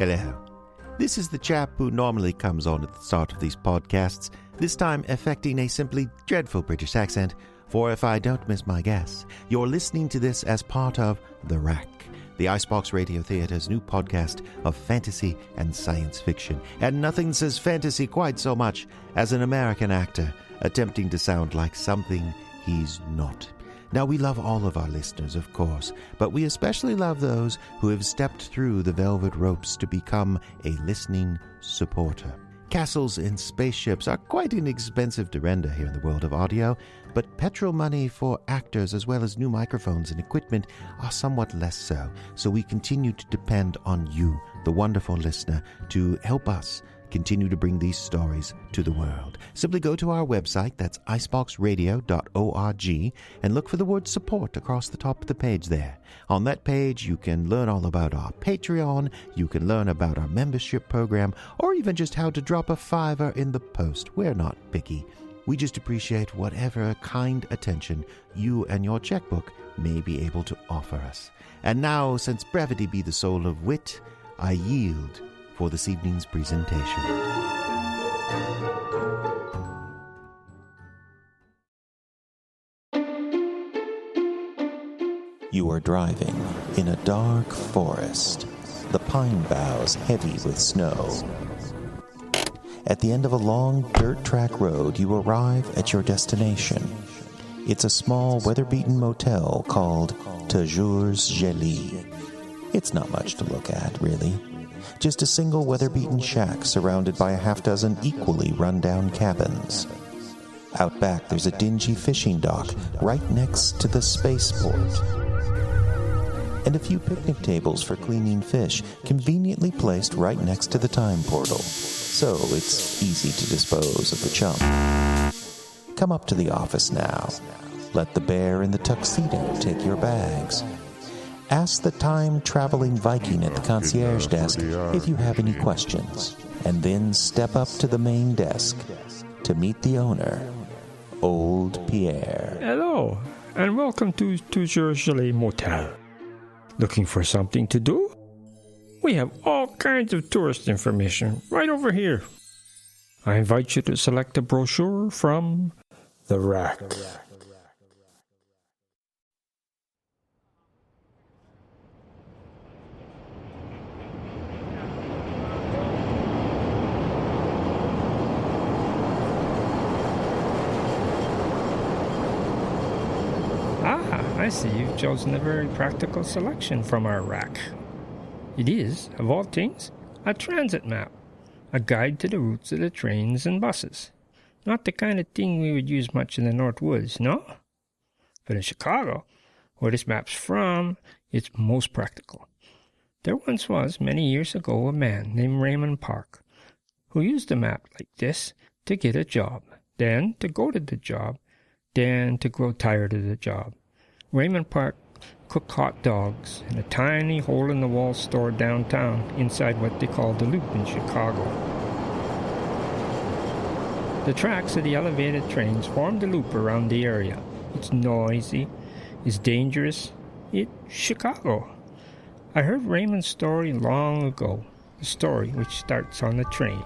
Hello. This is the chap who normally comes on at the start of these podcasts, this time affecting a simply dreadful British accent, for if I don't miss my guess, you're listening to this as part of The Rack, the Icebox Radio Theatre's new podcast of fantasy and science fiction. And nothing says fantasy quite so much as an American actor attempting to sound like something he's not. Now, we love all of our listeners, of course, but we especially love those who have stepped through the velvet ropes to become a listening supporter. Castles and spaceships are quite inexpensive to render here in the world of audio, but petrol money for actors as well as new microphones and equipment are somewhat less so. So we continue to depend on you, the wonderful listener, to help us continue to bring these stories to the world. Simply go to our website, that's iceboxradio.org, and look for the word support across the top of the page there. On that page, you can learn all about our Patreon, you can learn about our membership program, or even just how to drop a $5 in the post. We're not picky. We just appreciate whatever kind attention you and your checkbook may be able to offer us. And now, since brevity be the soul of wit, I yield for this evening's presentation. You are driving in a dark forest, the pine boughs heavy with snow. At the end of a long dirt track road, you arrive at your destination. It's a small, weather-beaten motel called Toujours Gelée. It's not much to look at, really. Just a single weather-beaten shack surrounded by a half-dozen equally run-down cabins. Out back, there's a dingy fishing dock right next to the spaceport. And a few picnic tables for cleaning fish conveniently placed right next to the time portal. So it's easy to dispose of the chum. Come up to the office now. Let the bear in the tuxedo take your bags. Ask the time-traveling Viking at the concierge desk if you have any questions, and then step up to the main desk to meet the owner, Old Pierre. Hello, and welcome to Toujours Gelée Motel. Looking for something to do? We have all kinds of tourist information right over here. I invite you to select a brochure from The Rack. I see you've chosen a very practical selection from our rack. It is, of all things, a transit map, a guide to the routes of the trains and buses. Not the kind of thing we would use much in the North Woods, no? But in Chicago, where this map's from, it's most practical. There once was, many years ago, a man named Raymond Park, who used a map like this to get a job, then to go to the job, then to grow tired of the job. Raymond Park cooked hot dogs in a tiny hole-in-the-wall store downtown inside what they call the Loop in Chicago. The tracks of the elevated trains formed the loop around the area. It's noisy, it's dangerous, it's Chicago. I heard Raymond's story long ago, the story which starts on the train.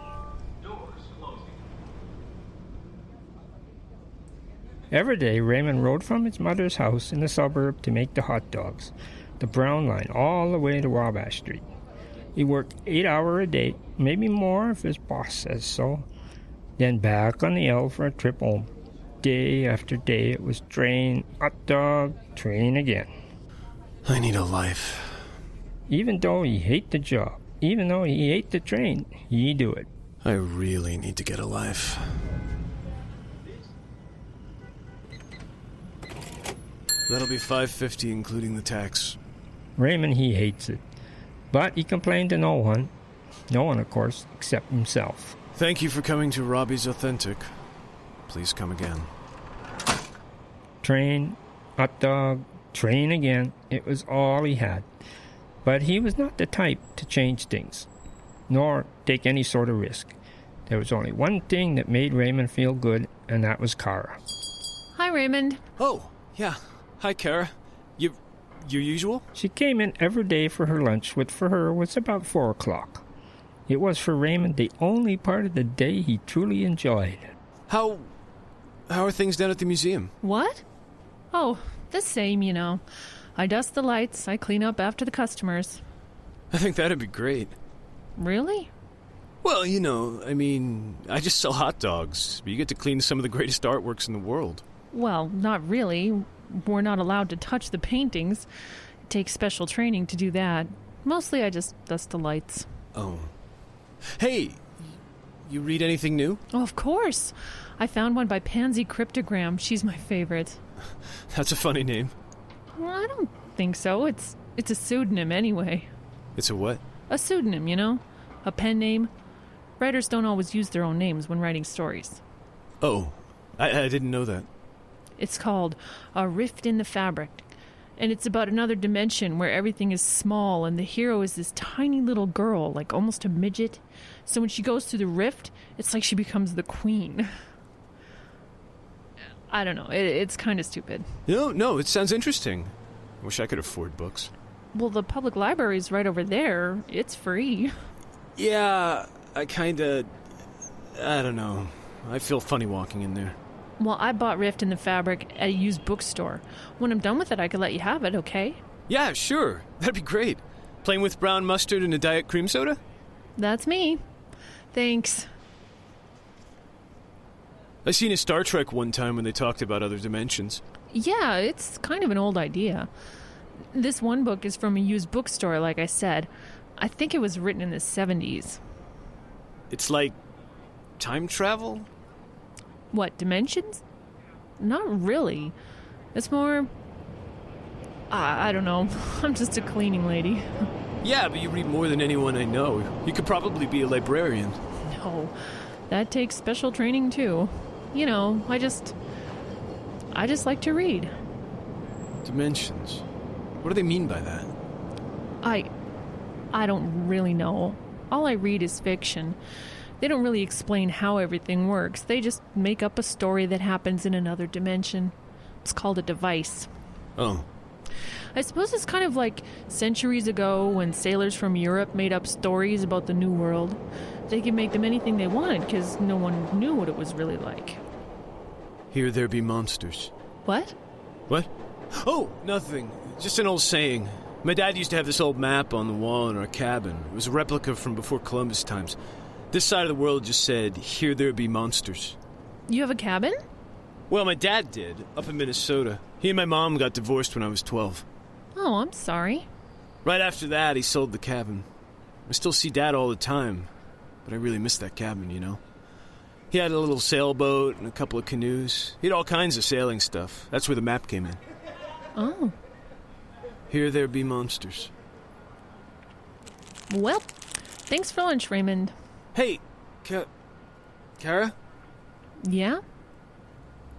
Every day, Raymond rode from his mother's house in the suburb to make the hot dogs, the Brown Line, all the way to Wabash Street. He worked 8 hours a day, maybe more if his boss says so, then back on the L for a trip home. Day after day, it was train, hot dog, train again. I need a life. Even though he hated the job, even though he ate the train, he do it. I really need to get a life. That'll be $5.50 including the tax. Raymond, he hates it. But he complained to no one. No one, of course, except himself. Thank you for coming to Robbie's Authentic. Please come again. Train, hot dog, train again. It was all he had. But he was not the type to change things, nor take any sort of risk. There was only one thing that made Raymond feel good, and that was Kara. Hi, Raymond. Oh, yeah. Hi, Kara. your usual? She came in every day for her lunch, which for her was about 4 o'clock. It was for Raymond the only part of the day he truly enjoyed. How are things down at the museum? What? Oh, the same, you know. I dust the lights, I clean up after the customers. I think that'd be great. Really? Well, you know, I just sell hot dogs. But you get to clean some of the greatest artworks in the world. Well, not really. We're not allowed to touch the paintings. It takes special training to do that. Mostly I just dust the lights. Oh. Hey, you read anything new? Oh, of course. I found one by Pansy Cryptogram. She's my favorite. That's a funny name. Well, I don't think so. It's a pseudonym anyway. It's a what? A pseudonym, you know? A pen name. Writers don't always use their own names when writing stories. Oh, I didn't know that. It's called A Rift in the Fabric. And it's about another dimension where everything is small and the hero is this tiny little girl, like almost a midget. So when she goes through the rift, it's like she becomes the queen. I don't know. It's kind of stupid. No, it sounds interesting. I wish I could afford books. Well, the public library's right over there. It's free. Yeah, I don't know. I feel funny walking in there. Well, I bought Rift in the Fabric at a used bookstore. When I'm done with it, I could let you have it, okay? Yeah, sure. That'd be great. Plain with brown mustard and a diet cream soda? That's me. Thanks. I seen a Star Trek one time when they talked about other dimensions. Yeah, it's kind of an old idea. This one book is from a used bookstore, like I said. I think it was written in the 70s. It's like time travel? What, dimensions? Not really. It's more... I don't know. I'm just a cleaning lady. Yeah, but you read more than anyone I know. You could probably be a librarian. No, that takes special training too. You know, I just like to read. Dimensions. What do they mean by that? I don't really know. All I read is fiction. They don't really explain how everything works. They just make up a story that happens in another dimension. It's called a device. Oh. I suppose it's kind of like centuries ago when sailors from Europe made up stories about the New World. They could make them anything they wanted because no one knew what it was really like. Here there be monsters. What? What? Oh, nothing. Just an old saying. My dad used to have this old map on the wall in our cabin. It was a replica from before Columbus times. This side of the world just said, here there be monsters. You have a cabin? Well, my dad did, up in Minnesota. He and my mom got divorced when I was 12. Oh, I'm sorry. Right after that, he sold the cabin. I still see Dad all the time, but I really miss that cabin, you know? He had a little sailboat and a couple of canoes. He had all kinds of sailing stuff. That's where the map came in. Oh. Here there be monsters. Well, thanks for lunch, Raymond. Hey, Kara? Yeah?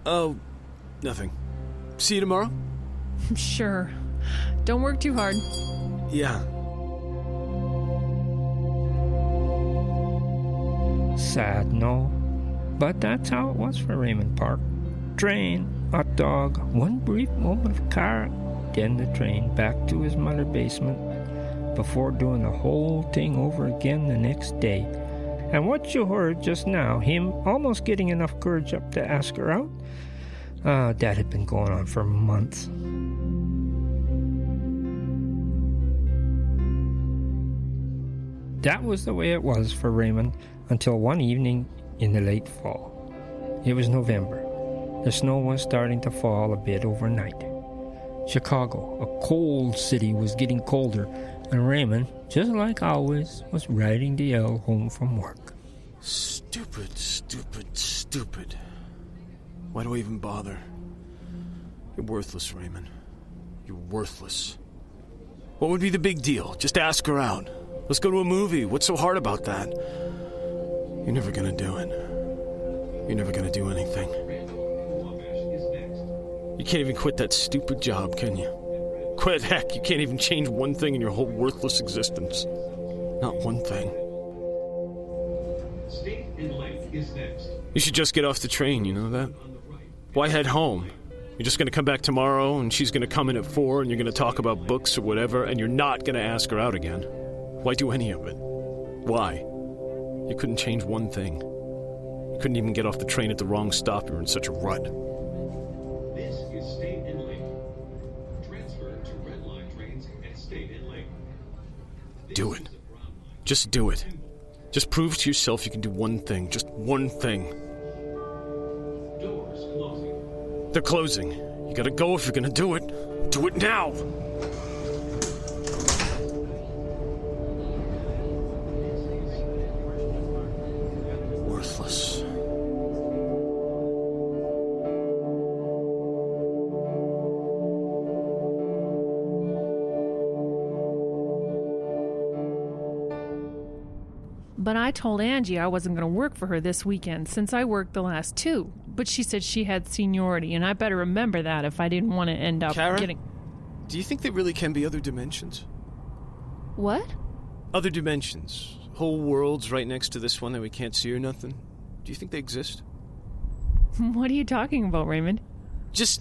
Oh, nothing. See you tomorrow? Sure. Don't work too hard. Yeah. Sad, no. But that's how it was for Raymond Park. Train, hot dog, one brief moment of car, then the train back to his mother basement before doing the whole thing over again the next day. And what you heard just now, him almost getting enough courage up to ask her out, that had been going on for months. That was the way it was for Raymond until one evening in the late fall. It was November. The snow was starting to fall a bit overnight. Chicago, a cold city, was getting colder, and Raymond, just like always, was riding the L home from work. Stupid, stupid, stupid. Why do I even bother? You're worthless, Raymond. You're worthless. What would be the big deal? Just ask her out. Let's go to a movie. What's so hard about that? You're never gonna do it. You're never gonna do anything. You can't even quit that stupid job, can you? Quit, heck, you can't even change one thing in your whole worthless existence. Not one thing. You should just get off the train, you know that? Why head home? You're just going to come back tomorrow, and she's going to come in at 4, and you're going to talk about books or whatever, and you're not going to ask her out again. Why do any of it? Why? You couldn't change one thing. You couldn't even get off the train at the wrong stop. You were in such a rut. This is State and Lake. Transfer to Red Line trains at State and Lake. Do it. Just do it. Just prove to yourself you can do one thing. Just one thing. Doors closing. They're closing. You gotta go if you're gonna do it. Do it now! Worthless. But I told Angie I wasn't going to work for her this weekend since I worked the last 2. But she said she had seniority, and I better remember that if I didn't want to end up Kara? getting... Do you think there really can be other dimensions? What? Other dimensions. Whole worlds right next to this one that we can't see or nothing. Do you think they exist? What are you talking about, Raymond? Just,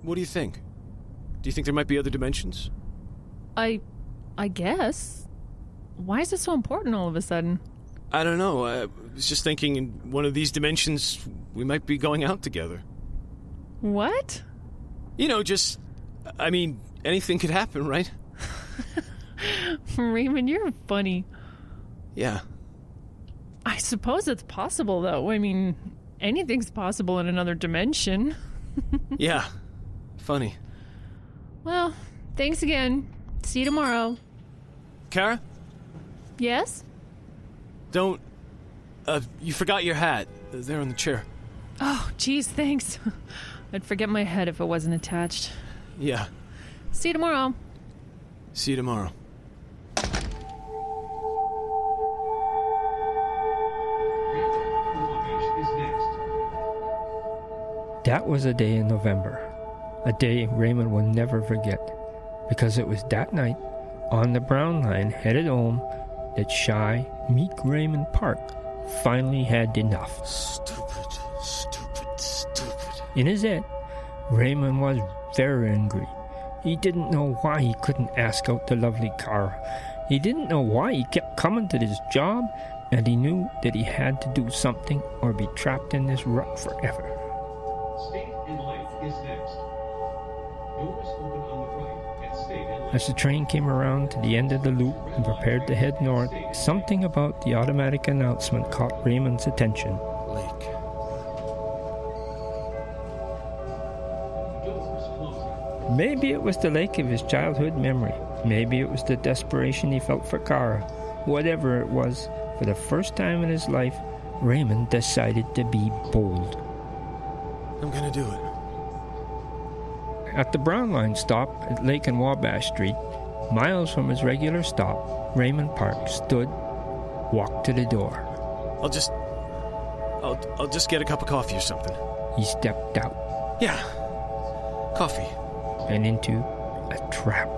what do you think? Do you think there might be other dimensions? I guess. Why is this so important all of a sudden? I don't know. I was just thinking in one of these dimensions, we might be going out together. What? You know, just, I mean, anything could happen, right? Raymond, you're funny. Yeah. I suppose it's possible, though. I mean, anything's possible in another dimension. Yeah. Funny. Well, thanks again. See you tomorrow. Kara? Yes? Don't... you forgot your hat. There on the chair. Oh, geez, thanks. I'd forget my head if it wasn't attached. Yeah. See you tomorrow. See you tomorrow. That was a day in November, a day Raymond will never forget, because it was that night, on the Brown Line headed home, that shy, meek Raymond Park finally had enough. Stupid. In his head, Raymond was very angry. He didn't know why he couldn't ask out the lovely Kara. He didn't know why he kept coming to this job, and he knew that he had to do something or be trapped in this rut forever. State and Lake is next. Doors open on the right at State and Lake. As the train came around to the end of the loop and prepared to head north, something about the automatic announcement caught Raymond's attention. Lake. Doors closing. Maybe it was the lake of his childhood memory. Maybe it was the desperation he felt for Kara. Whatever it was, for the first time in his life, Raymond decided to be bold. I'm gonna do it. At the Brown Line stop at Lake and Wabash Street, miles from his regular stop, Raymond Park stood, walked to the door. I'll just get a cup of coffee or something. He stepped out Yeah. Coffee. and into a trap.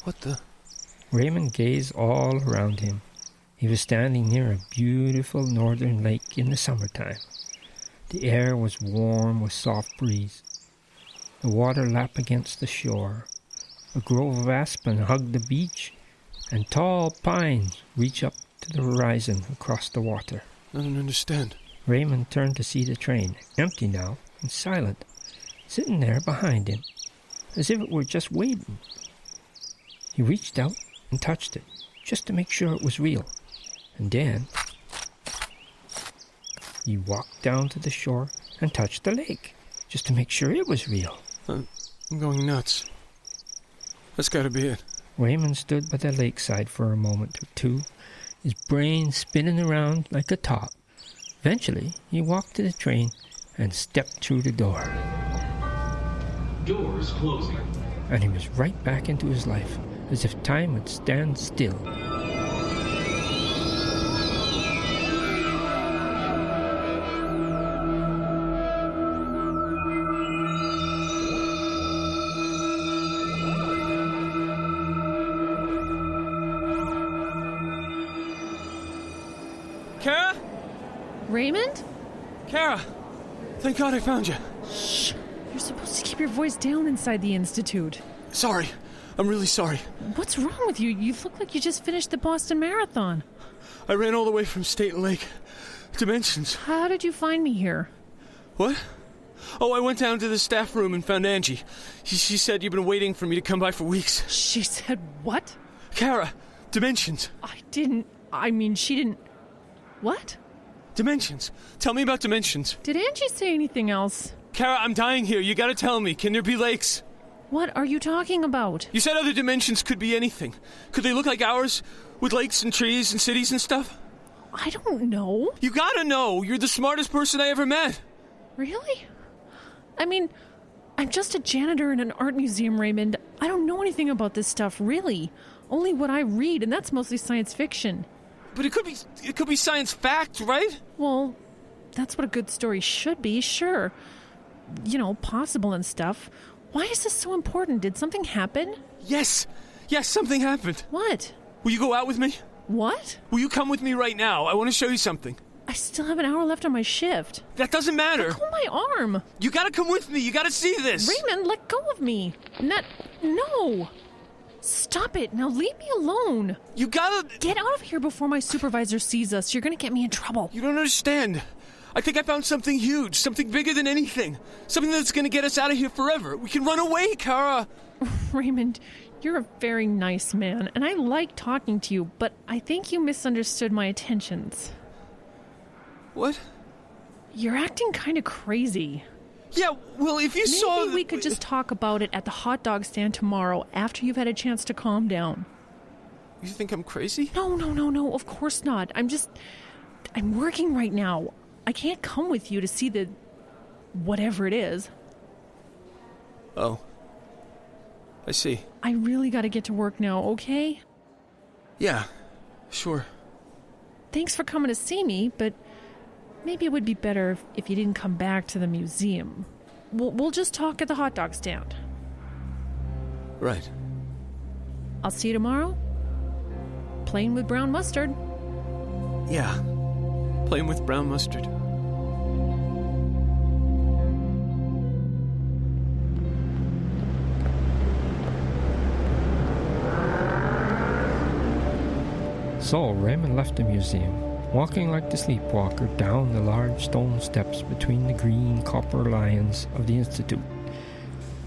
What the? Raymond gazed all around him. He was standing near a beautiful northern lake in the summertime. The air was warm with soft breeze. The water lapped against the shore. A grove of aspen hugged the beach, and tall pines reached up to the horizon across the water. I don't understand. Raymond turned to see the train, empty now and silent, sitting there behind him, as if it were just waiting. He reached out and touched it, just to make sure it was real. And then he walked down to the shore and touched the lake, just to make sure it was real. I'm going nuts. That's gotta be it. Raymond stood by the lakeside for a moment or two, his brain spinning around like a top. Eventually, he walked to the train and stepped through the door. Doors closing. And he was right back into his life, as if time would stand still. Kara? Raymond? Kara! Thank God I found you. Shh. You're supposed to keep your voice down inside the Institute. Sorry. I'm really sorry. What's wrong with you? You look like you just finished the Boston Marathon. I ran all the way from State and Lake. Dimensions. How did you find me here? What? Oh, I went down to the staff room and found Angie. She said you've been waiting for me to come by for weeks. She said what? Kara, Dimensions. She didn't... What? Dimensions. Tell me about Dimensions. Did Angie say anything else? Kara, I'm dying here. You gotta tell me. Can there be lakes? What are you talking about? You said other dimensions could be anything. Could they look like ours? With lakes and trees and cities and stuff? I don't know. You gotta know. You're the smartest person I ever met. Really? I'm just a janitor in an art museum, Raymond. I don't know anything about this stuff, really. Only what I read, and that's mostly science fiction. But it could be science fact, right? Well, that's what a good story should be, sure. Possible and stuff. Why is this so important? Did something happen? Yes, something happened. What? Will you go out with me? What? Will you come with me right now? I want to show you something. I still have an hour left on my shift. That doesn't matter. Pull my arm. You gotta come with me. You gotta see this. Raymond, let go of me. No. Stop it. Now leave me alone. You gotta... Get out of here before my supervisor sees us. You're gonna get me in trouble. You don't understand. I think I found something huge, something bigger than anything. Something that's gonna get us out of here forever. We can run away, Kara. Raymond, you're a very nice man, and I like talking to you, but I think you misunderstood my intentions. What? You're acting kind of crazy. Yeah, well, if you saw... Maybe we could just talk about it at the hot dog stand tomorrow after you've had a chance to calm down. You think I'm crazy? No, of course not. I'm working right now. I can't come with you to see the... whatever it is. Oh. I see. I really gotta get to work now, okay? Yeah, sure. Thanks for coming to see me, but maybe it would be better if you didn't come back to the museum. We'll just talk at the hot dog stand. Right. I'll see you tomorrow. Plain with brown mustard. Yeah. Plain with brown mustard. So Raymond left the museum, walking like the sleepwalker down the large stone steps between the green copper lions of the Institute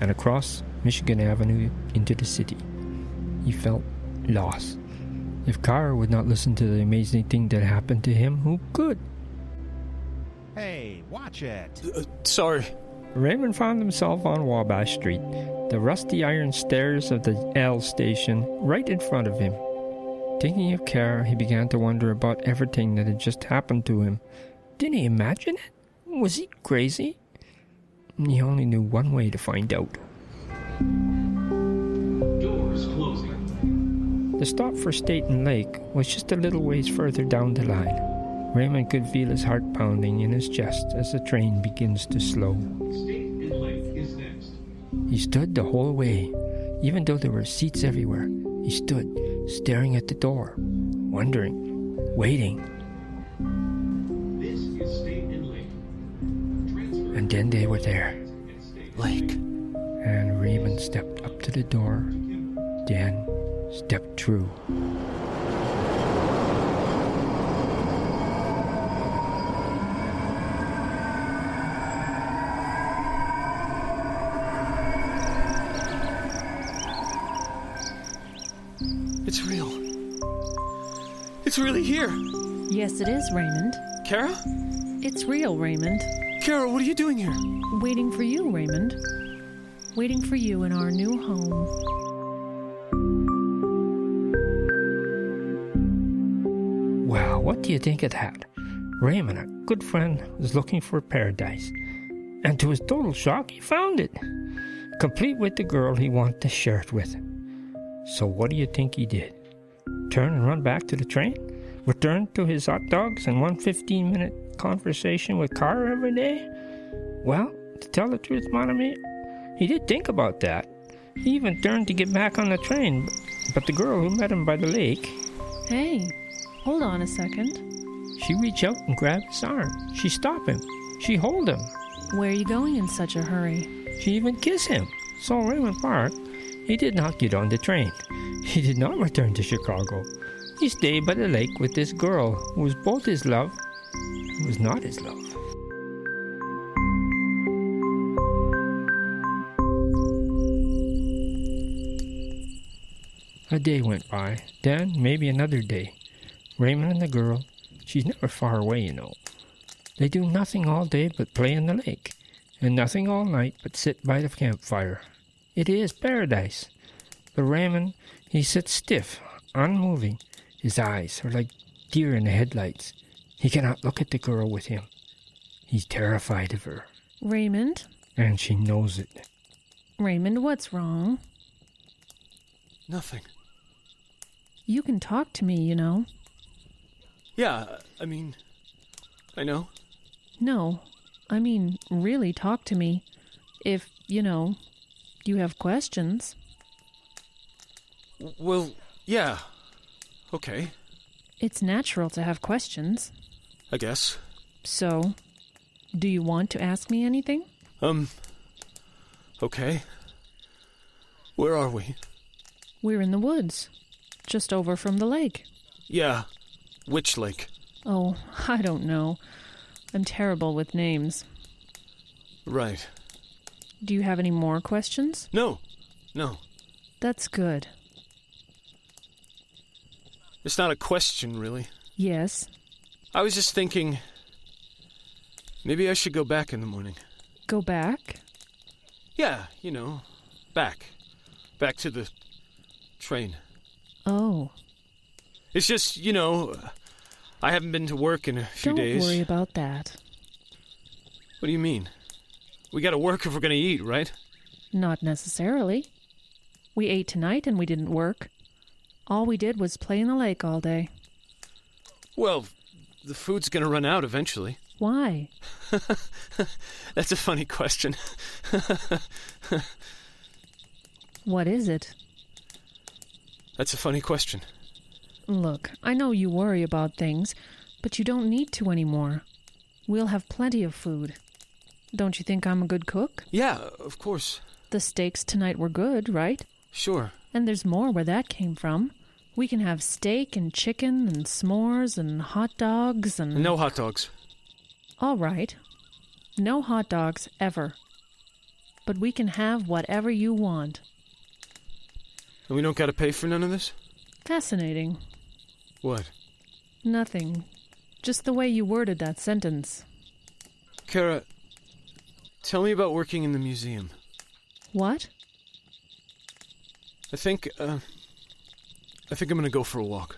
and across Michigan Avenue into the city. He felt lost. If Kara would not listen to the amazing thing that happened to him, who could? Hey, watch it! Sorry. Raymond found himself on Wabash Street, the rusty iron stairs of the L station right in front of him. Thinking of Kara, he began to wonder about everything that had just happened to him. Did he imagine it? Was he crazy? He only knew one way to find out. Doors closing. The stop for State and Lake was just a little ways further down the line. Raymond could feel his heart pounding in his chest as the train begins to slow. State and Lake is next. He stood the whole way. Even though there were seats everywhere, he stood, staring at the door, wondering, waiting. This is State and Lake. Transfer And then they were there. and State. Lake. And Raymond stepped up to the door, then stepped through. It's real. It's really here. Yes, it is, Raymond. Kara? It's real, Raymond. Kara, what are you doing here? Waiting for you, Raymond. Waiting for you in our new home. Well, what do you think of that? Raymond, a good friend, was looking for paradise. And to his total shock, he found it. Complete with the girl he wanted to share it with. So what do you think he did? Turn and run back to the train? Return to his hot dogs and one 15-minute conversation with Kara every day? Well, to tell the truth, mon ami, he did think about that. He even turned to get back on the train, but the girl who met him by the lake... Hey, hold on a second. She reach out and grab his arm. She stop him. She hold him. Where are you going in such a hurry? She even kiss him. So Raymond Park, he did not get on the train. He did not return to Chicago. He stayed by the lake with this girl who was both his love and was not his love. A day went by, then maybe another day. Raymond and the girl, she's never far away, you know. They do nothing all day but play in the lake, and nothing all night but sit by the campfire. It is paradise. But Raymond, he sits stiff, unmoving. His eyes are like deer in the headlights. He cannot look at the girl with him. He's terrified of her. Raymond? And she knows it. Raymond, what's wrong? Nothing. You can talk to me, you know. Yeah, I mean, I know. No, I mean, really talk to me. If, you know, you have questions. Well, yeah. Okay, It's natural to have questions. I guess. So, do you want to ask me anything? Okay. Where are we? We're in the woods, just over from the lake. Yeah. Which lake? Oh, I don't know. I'm terrible with names. Right. Do you have any more questions? No. That's good. It's not a question, really. Yes. I was just thinking, maybe I should go back in the morning. Go back? Yeah, you know, back. Back to the train. Oh. It's just, you know, I haven't been to work in a few days. Don't worry about that. What do you mean? We gotta work if we're gonna eat, right? Not necessarily. We ate tonight and we didn't work. All we did was play in the lake all day. Well, the food's gonna run out eventually. Why? That's a funny question. What is it? That's a funny question. Look, I know you worry about things, but you don't need to anymore. We'll have plenty of food. Don't you think I'm a good cook? Yeah, of course. The steaks tonight were good, right? Sure. And there's more where that came from. We can have steak and chicken and s'mores and hot dogs and... No hot dogs. All right. No hot dogs ever. But we can have whatever you want. And we don't gotta pay for none of this? Fascinating. What? Nothing. Just the way you worded that sentence. Kara, tell me about working in the museum. What? I think I'm gonna go for a walk.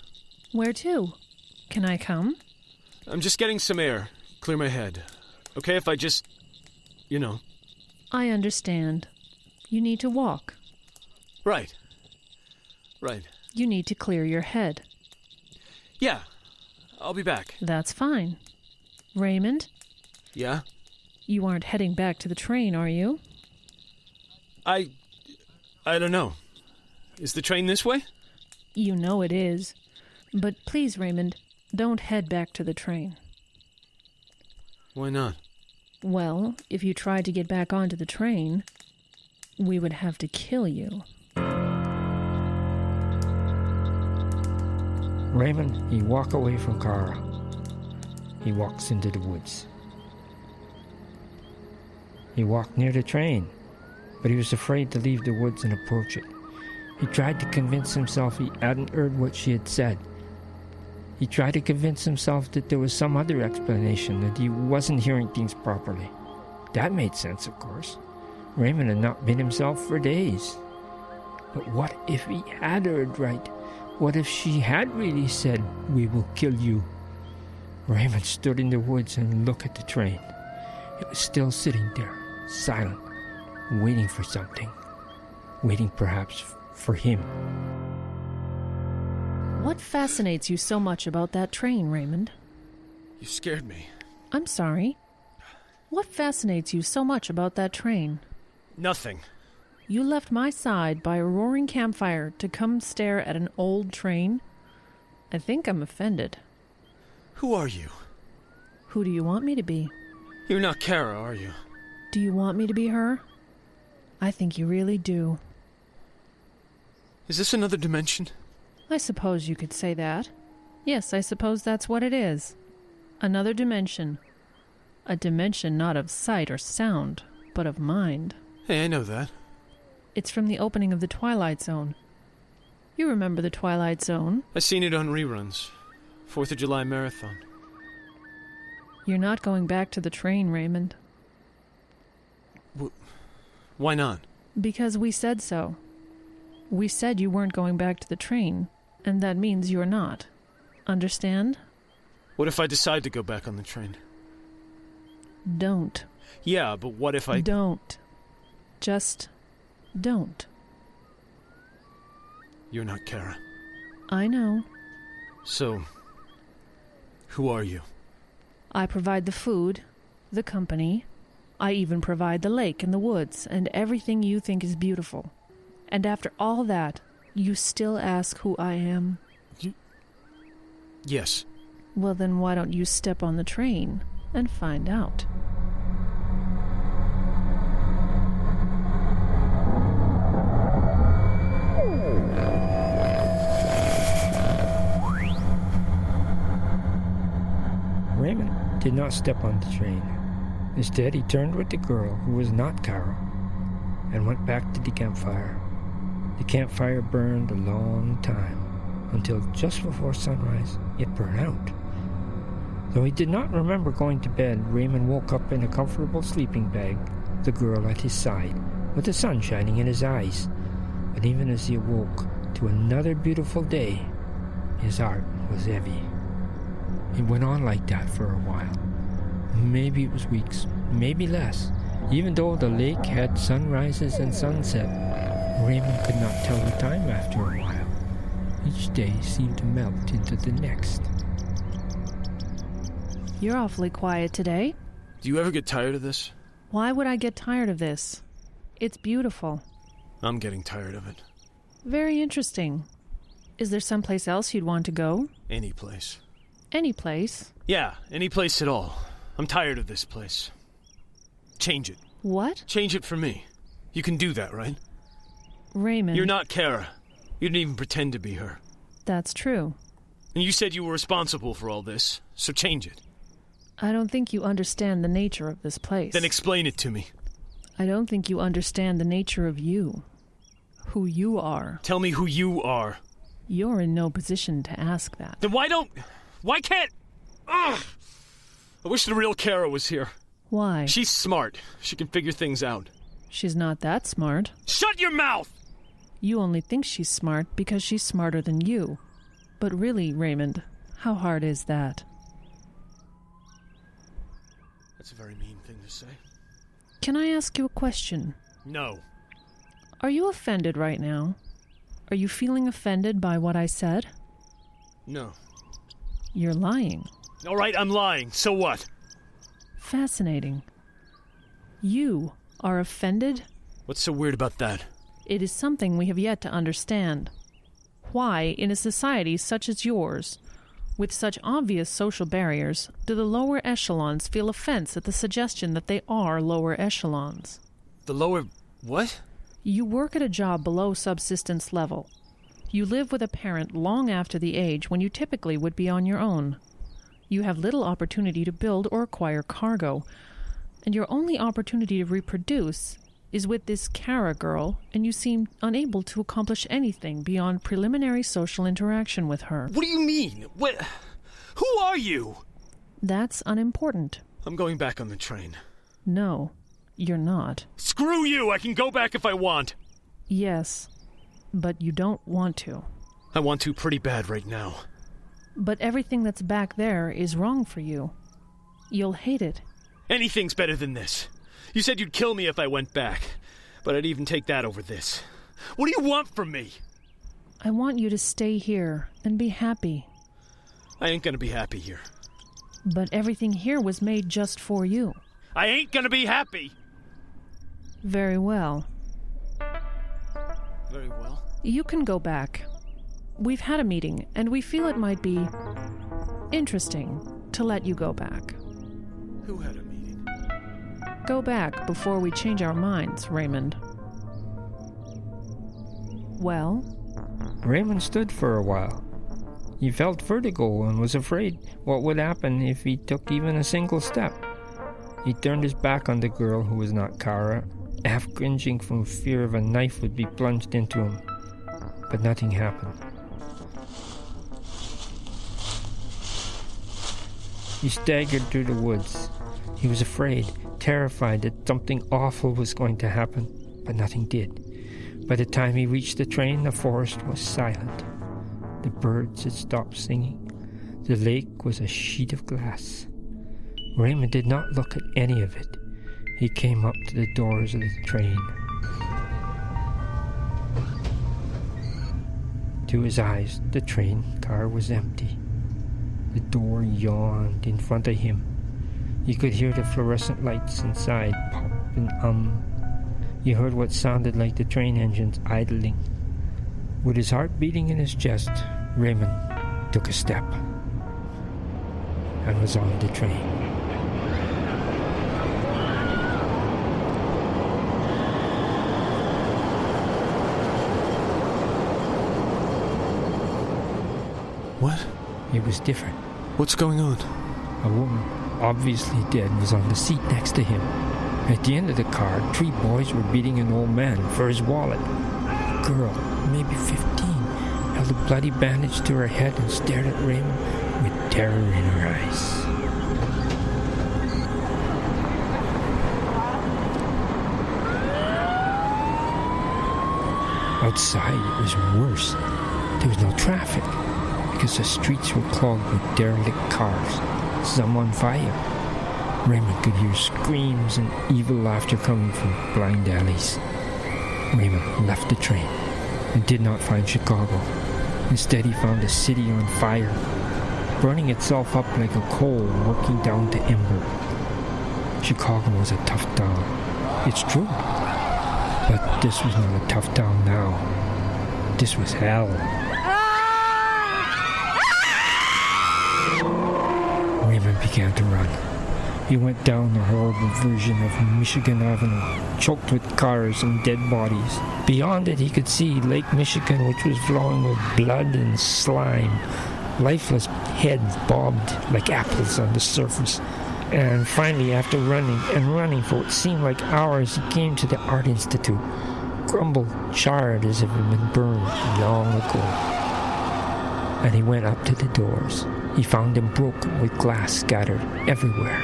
Where to? Can I come? I'm just getting some air. Clear my head. Okay, if I just... you know. I understand. You need to walk. Right. You need to clear your head. Yeah, I'll be back. That's fine. Raymond, Yeah? you aren't heading back to the train, are you? I don't know. Is the train this way? You know it is. But please, Raymond, don't head back to the train. Why not? Well, if you tried to get back onto the train, we would have to kill you. Raymond, he walk away from Kara. He walks into the woods. He walked near the train, but he was afraid to leave the woods and approach it. He tried to convince himself he hadn't heard what she had said. He tried to convince himself that there was some other explanation, that he wasn't hearing things properly. That made sense, of course. Raymond had not been himself for days. But what if he had heard right? What if she had really said, "We will kill you"? Raymond stood in the woods and looked at the train. It was still sitting there, silent, waiting for something. Waiting, perhaps, for him. What fascinates you so much about that train, Raymond? You scared me. I'm sorry. What fascinates you so much about that train? Nothing. You left my side by a roaring campfire to come stare at an old train? I think I'm offended. Who are you? Who do you want me to be? You're not Kara, are you? Do you want me to be her? I think you really do. Is this another dimension? I suppose you could say that. Yes, I suppose that's what it is. Another dimension. A dimension not of sight or sound, but of mind. Hey, I know that. It's from the opening of the Twilight Zone. You remember the Twilight Zone? I seen it on reruns. 4th of July marathon. You're not going back to the train, Raymond. Why not? Because we said so. We said you weren't going back to the train, and that means you're not. Understand? What if I decide to go back on the train? Don't. Yeah, but what if I... Don't. Just don't. You're not Kara. I know. So, who are you? I provide the food, the company. I even provide the lake and the woods and everything you think is beautiful. And after all that, you still ask who I am? Yes. Well, then why don't you step on the train and find out? Raymond did not step on the train. Instead, he turned with the girl who was not Carol and went back to the campfire. The campfire burned a long time, until just before sunrise, it burned out. Though he did not remember going to bed, Raymond woke up in a comfortable sleeping bag, the girl at his side, with the sun shining in his eyes. But even as he awoke to another beautiful day, his heart was heavy. It went on like that for a while. Maybe it was weeks, maybe less. Even though the lake had sunrises and sunset, Raymond could not tell the time after a while. Each day seemed to melt into the next. You're awfully quiet today. Do you ever get tired of this? Why would I get tired of this? It's beautiful. I'm getting tired of it. Very interesting. Is there someplace else you'd want to go? Any place. Any place? Yeah, any place at all. I'm tired of this place. Change it. What? Change it for me. You can do that, right? Raymond. You're not Kara. You didn't even pretend to be her. That's true. And you said you were responsible for all this, so change it. I don't think you understand the nature of this place. Then explain it to me. I don't think you understand the nature of you. Who you are. Tell me who you are. You're in no position to ask that. Then why can't... Ugh! I wish the real Kara was here. Why? She's smart. She can figure things out. She's not that smart. Shut your mouth! You only think she's smart because she's smarter than you. But really, Raymond, how hard is that? That's a very mean thing to say. Can I ask you a question? No. Are you offended right now? Are you feeling offended by what I said? No. You're lying. All right, I'm lying. So what? Fascinating. You are offended? What's so weird about that? It is something we have yet to understand. Why, in a society such as yours, with such obvious social barriers, do the lower echelons feel offense at the suggestion that they are lower echelons? The lower... what? You work at a job below subsistence level. You live with a parent long after the age when you typically would be on your own. You have little opportunity to build or acquire cargo, and your only opportunity to reproduce is with this Kara girl, and you seem unable to accomplish anything beyond preliminary social interaction with her. What do you mean? What? Who are you? That's unimportant. I'm going back on the train. No, you're not. Screw you! I can go back if I want! Yes, but you don't want to. I want to pretty bad right now. But everything that's back there is wrong for you. You'll hate it. Anything's better than this. You said you'd kill me if I went back, but I'd even take that over this. What do you want from me? I want you to stay here and be happy. I ain't gonna be happy here. But everything here was made just for you. I ain't gonna be happy! Very well. Very well. You can go back. We've had a meeting, and we feel it might be interesting to let you go back. Who had a meeting? Go back before we change our minds, Raymond. Well? Raymond stood for a while. He felt vertigo and was afraid what would happen if he took even a single step. He turned his back on the girl who was not Kara, half cringing from fear of a knife would be plunged into him. But nothing happened. He staggered through the woods. He was afraid, terrified that something awful was going to happen, but nothing did. By the time he reached the train, the forest was silent. The birds had stopped singing. The lake was a sheet of glass. Raymond did not look at any of it. He came up to the doors of the train. To his eyes, the train car was empty. The door yawned in front of him. He could hear the fluorescent lights inside pop and He heard what sounded like the train engines idling. With his heart beating in his chest, Raymond took a step and was on the train. What? It was different. What's going on? A woman, obviously dead, was on the seat next to him. At the end of the car, 3 boys were beating an old man for his wallet. A girl, maybe 15, held a bloody bandage to her head and stared at Raymond with terror in her eyes. Outside, it was worse. There was no traffic, because the streets were clogged with derelict cars, some on fire. Raymond could hear screams and evil laughter coming from blind alleys. Raymond left the train and did not find Chicago. Instead, he found a city on fire, burning itself up like a coal working down to ember. Chicago was a tough town. It's true. But this was not a tough town now. This was hell. Raymond began to run. He went down the horrible version of Michigan Avenue, choked with cars and dead bodies. Beyond it, he could see Lake Michigan, which was flowing with blood and slime. Lifeless heads bobbed like apples on the surface. And finally, after running and running for what seemed like hours, he came to the Art Institute, crumbled, charred as if it had been burned long ago. And he went up to the doors. He found them broken with glass scattered everywhere.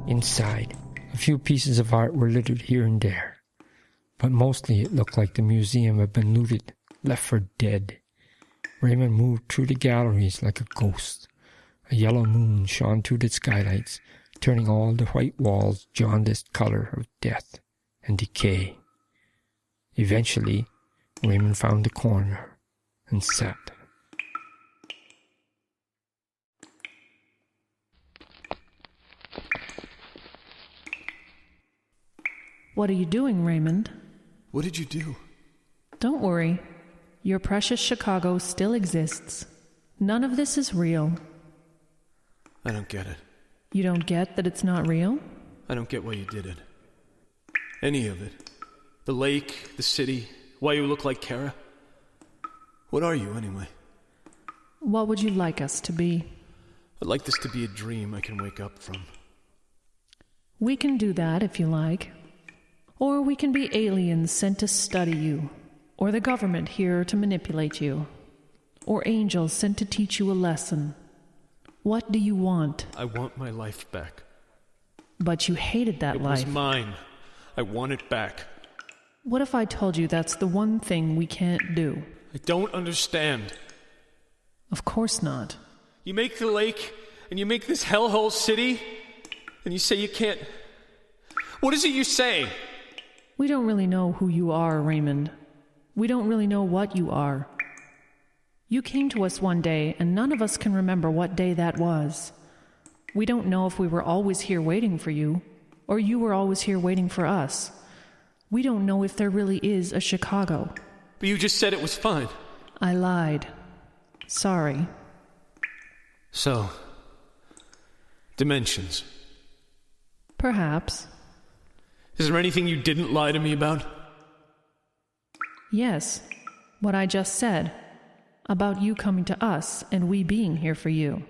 Inside, a few pieces of art were littered here and there, but mostly it looked like the museum had been looted, left for dead. Raymond moved through the galleries like a ghost. A yellow moon shone through the skylights, turning all the white walls jaundiced color of death and decay. Eventually, Raymond found a corner and sat. What are you doing, Raymond? What did you do? Don't worry. Your precious Chicago still exists. None of this is real. I don't get it. You don't get that it's not real? I don't get why you did it. Any of it. The lake, the city, why you look like Kara. What are you, anyway? What would you like us to be? I'd like this to be a dream I can wake up from. We can do that if you like. Or we can be aliens sent to study you. Or the government here to manipulate you. Or angels sent to teach you a lesson. What do you want? I want my life back. But you hated that life. It was mine. I want it back. What if I told you that's the one thing we can't do? I don't understand. Of course not. You make the lake, and you make this hellhole city, and you say you can't... What is it you say? We don't really know who you are, Raymond. We don't really know what you are. You came to us one day, and none of us can remember what day that was. We don't know if we were always here waiting for you, or you were always here waiting for us. We don't know if there really is a Chicago. But you just said it was fine. I lied. Sorry. So, dimensions. Perhaps. Is there anything you didn't lie to me about? Yes, what I just said. About you coming to us and we being here for you.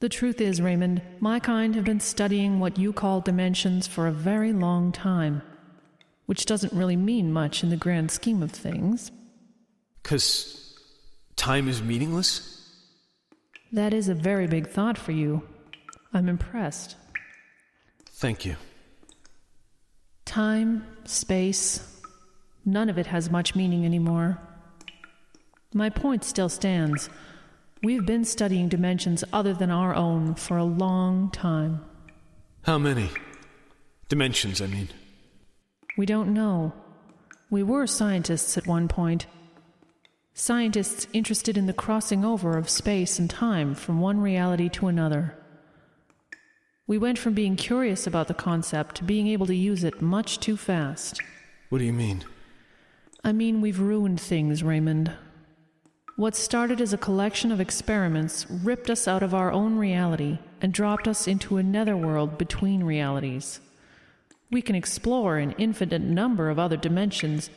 The truth is, Raymond, my kind have been studying what you call dimensions for a very long time, which doesn't really mean much in the grand scheme of things. 'Cause time is meaningless? That is a very big thought for you. I'm impressed. Thank you. Time, space, none of it has much meaning anymore. My point still stands. We've been studying dimensions other than our own for a long time. How many? Dimensions, I mean. We don't know. We were scientists at one point. Scientists interested in the crossing over of space and time from one reality to another. We went from being curious about the concept to being able to use it much too fast. What do you mean? I mean, we've ruined things, Raymond. What started as a collection of experiments ripped us out of our own reality and dropped us into a netherworld between realities. We can explore an infinite number of other dimensions,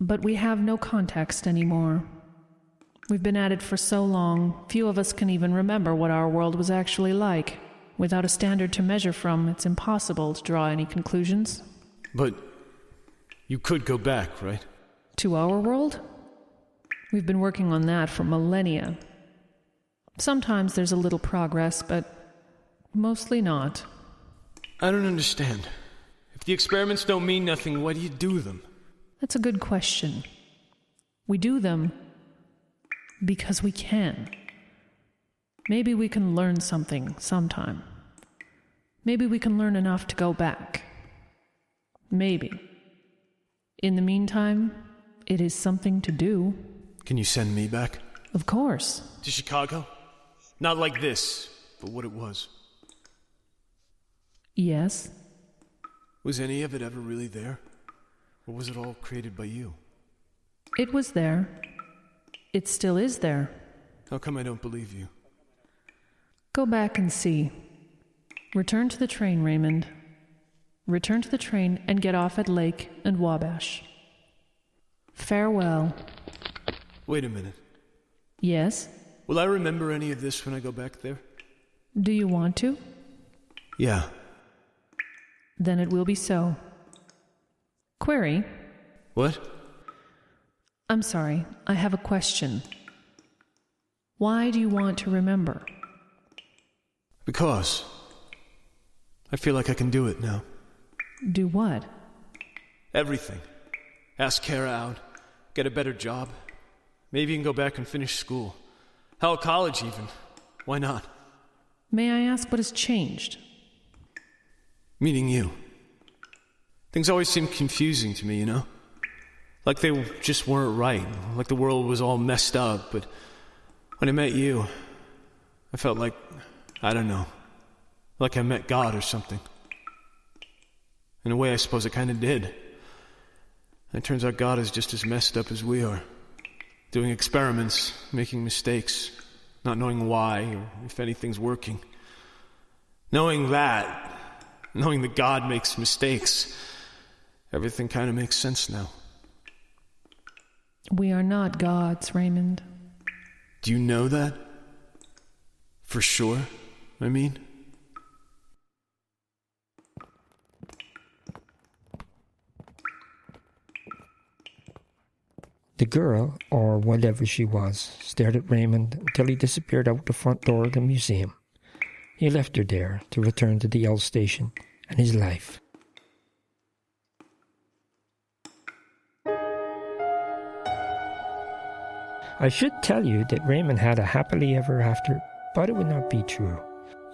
but we have no context anymore. We've been at it for so long, few of us can even remember what our world was actually like. Without a standard to measure from, it's impossible to draw any conclusions. But you could go back, right? To our world? We've been working on that for millennia. Sometimes there's a little progress, but mostly not. I don't understand. If the experiments don't mean nothing, why do you do them? That's a good question. We do them because we can. Maybe we can learn something sometime. Maybe we can learn enough to go back. Maybe. In the meantime, it is something to do. Can you send me back? Of course. To Chicago? Not like this, but what it was. Yes. Was any of it ever really there? Or was it all created by you? It was there. It still is there. How come I don't believe you? Go back and see. Return to the train, Raymond. Return to the train and get off at Lake and Wabash. Farewell. Wait a minute. Yes? Will I remember any of this when I go back there? Do you want to? Yeah. Then it will be so. Query? What? I'm sorry, I have a question. Why do you want to remember? Because I feel like I can do it now. Do what? Everything. Ask Kara out, get a better job, maybe even go back and finish school. Hell, college even. Why not? May I ask what has changed? Meeting you. Things always seemed confusing to me, you know? Like they just weren't right, like the world was all messed up, but when I met you, I felt like, I don't know, like I met God or something. In a way, I suppose I kind of did. And it turns out God is just as messed up as we are. Doing experiments, making mistakes, not knowing why or if anything's working. Knowing that God makes mistakes, everything kind of makes sense now. We are not gods, Raymond. Do you know that? For sure, I mean? The girl, or whatever she was, stared at Raymond until he disappeared out the front door of the museum. He left her there to return to the L station and his life. I should tell you that Raymond had a happily ever after, but it would not be true.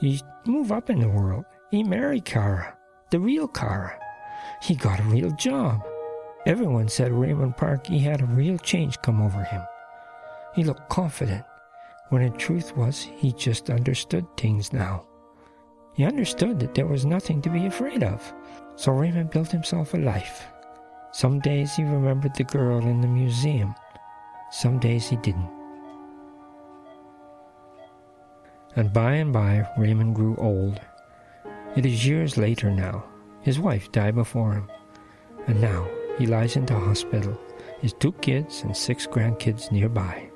He moved up in the world. He married Cara, the real Cara. He got a real job. Everyone said Raymond Park, he had a real change come over him. He looked confident, when in truth was he just understood things now. He understood that there was nothing to be afraid of. So Raymond built himself a life. Some days he remembered the girl in the museum. Some days he didn't. And by, Raymond grew old. It is years later now. His wife died before him. And now he lies in the hospital, his 2 kids and 6 grandkids nearby.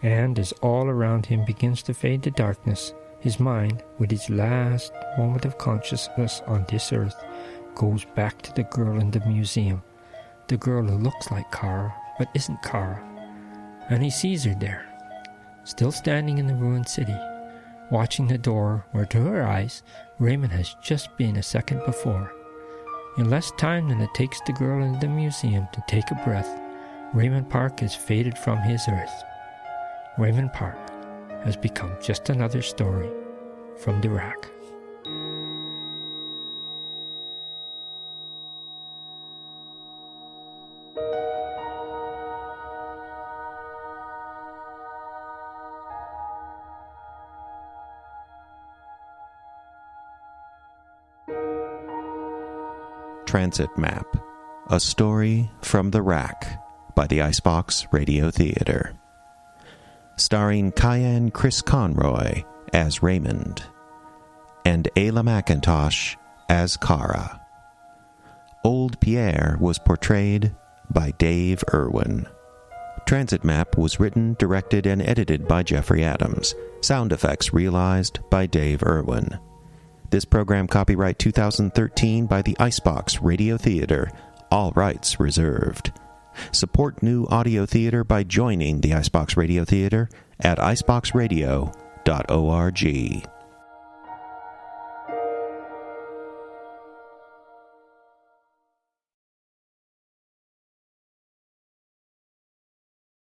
And as all around him begins to fade to darkness, his mind, with its last moment of consciousness on this earth, goes back to the girl in the museum, the girl who looks like Kara but isn't Kara. And he sees her there, still standing in the ruined city, watching the door where to her eyes Raymond has just been a second before. In less time than it takes the girl in the museum to take a breath, Raymond Park has faded from his earth. Raymond Park has become just another story from the rack. Transit Map, a story from the rack by the Icebox Radio Theater. Starring Cayenne Chris Conroy as Raymond and Aela Mackintosh as Kara. Old Pierre was portrayed by Dave Irwin. Transit Map was written, directed, and edited by Jeffrey Adams. Sound effects realized by Dave Irwin. This program copyright 2013 by the Icebox Radio Theater. All rights reserved. Support new audio theater by joining the Icebox Radio Theater at iceboxradio.org.